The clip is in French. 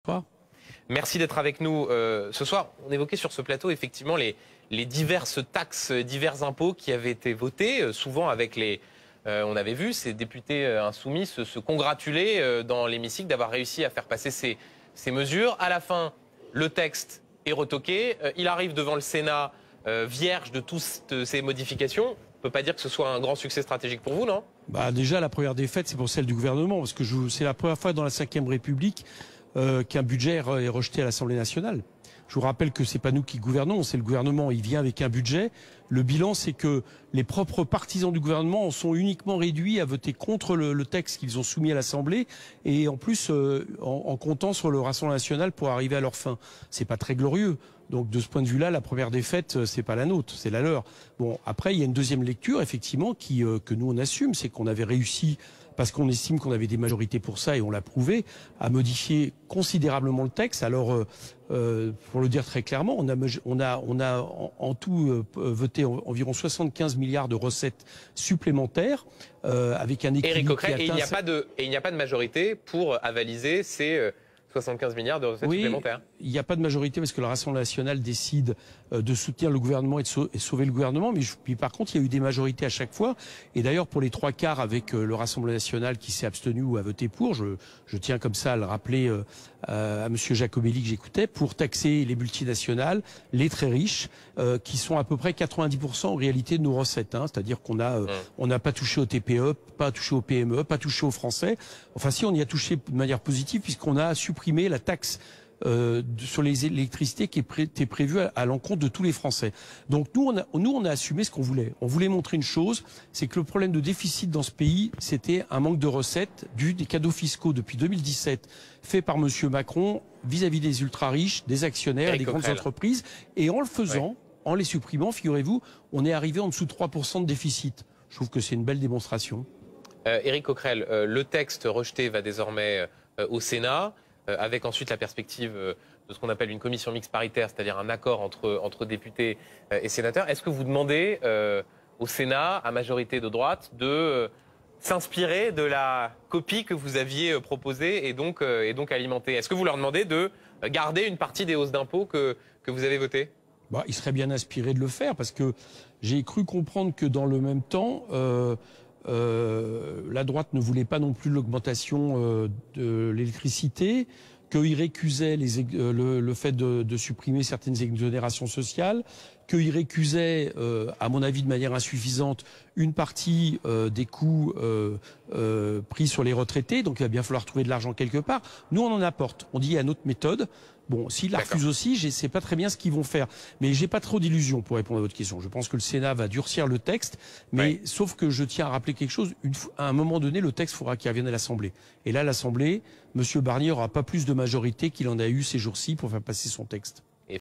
Toi. Merci d'être avec nous ce soir. On évoquait sur ce plateau effectivement les diverses taxes, divers impôts qui avaient été votés, souvent avec les... on avait vu ces députés insoumis se congratuler dans l'hémicycle d'avoir réussi à faire passer ces mesures. À la fin, le texte est retoqué. Il arrive devant le Sénat vierge de toutes ces modifications. On ne peut pas dire que ce soit un grand succès stratégique pour vous, non? Déjà, la première défaite, c'est pour celle du gouvernement, parce que c'est la première fois dans la Ve République qu'un budget est rejeté à l'Assemblée nationale. Je vous rappelle que c'est pas nous qui gouvernons, c'est le gouvernement. Il vient avec un budget. Le bilan, c'est que les propres partisans du gouvernement en sont uniquement réduits à voter contre le texte qu'ils ont soumis à l'Assemblée, et en plus en comptant sur le Rassemblement national pour arriver à leur fin. C'est pas très glorieux. Donc de ce point de vue-là, la première défaite, c'est pas la nôtre, c'est la leur. Bon, après, il y a une deuxième lecture, effectivement, que nous on assume, c'est qu'on avait réussi, parce qu'on estime qu'on avait des majorités pour ça et on l'a prouvé, à modifier considérablement le texte. Alors, pour le dire très clairement, on a en tout voté environ 75 milliards de recettes supplémentaires, avec un équilibre. Éric Coquerel, qui atteint... il n'y a pas de majorité pour avaliser ces 75 milliards de recettes supplémentaires. Il n'y a pas de majorité parce que le Rassemblement national décide de soutenir le gouvernement et de sauver le gouvernement. Mais par contre, il y a eu des majorités à chaque fois. Et d'ailleurs, pour les 3/4 avec le Rassemblement national qui s'est abstenu ou a voté pour, je tiens comme ça à le rappeler à Monsieur Jacobelli que j'écoutais, pour taxer les multinationales, les très riches, qui sont à peu près 90% en réalité de nos recettes. C'est-à-dire qu'on n'a pas touché aux TPE, pas touché aux PME, pas touché aux Français. Enfin, si, on y a touché de manière positive puisqu'on a supprimé la taxe sur les électricités qui était prévue à l'encontre de tous les Français. Donc nous on a assumé ce qu'on voulait. On voulait montrer une chose, c'est que le problème de déficit dans ce pays, c'était un manque de recettes dû des cadeaux fiscaux depuis 2017 faits par Monsieur Macron vis-à-vis des ultra-riches, des actionnaires et des grandes entreprises. Et en le faisant, en les supprimant, figurez-vous, on est arrivé en dessous de 3% de déficit. Je trouve que c'est une belle démonstration. Éric Coquerel, le texte rejeté va désormais au Sénat, avec ensuite la perspective de ce qu'on appelle une commission mixte paritaire, c'est-à-dire un accord entre députés et sénateurs. Est-ce que vous demandez au Sénat, à majorité de droite, de s'inspirer de la copie que vous aviez proposée et donc alimentée? Est-ce que vous leur demandez de garder une partie des hausses d'impôts que vous avez votées? Il serait bien inspiré de le faire, parce que j'ai cru comprendre que dans le même temps, la droite ne voulait pas non plus l'augmentation de l'électricité, qu'il récusait le fait de supprimer certaines exonérations sociales, qu'il récusait, à mon avis de manière insuffisante, une partie des coûts pris sur les retraités. Donc il va bien falloir trouver de l'argent quelque part. Nous, on en apporte. On dit il y a une autre méthode. Bon, s'ils la refusent aussi, je ne sais pas très bien ce qu'ils vont faire. Mais j'ai pas trop d'illusions pour répondre à votre question. Je pense que le Sénat va durcir le texte, mais sauf que je tiens à rappeler quelque chose. À un moment donné, le texte faudra qu'il revienne à l'Assemblée. Et là, l'Assemblée, Monsieur Barnier n'aura pas plus de majorité qu'il en a eu ces jours-ci pour faire passer son texte.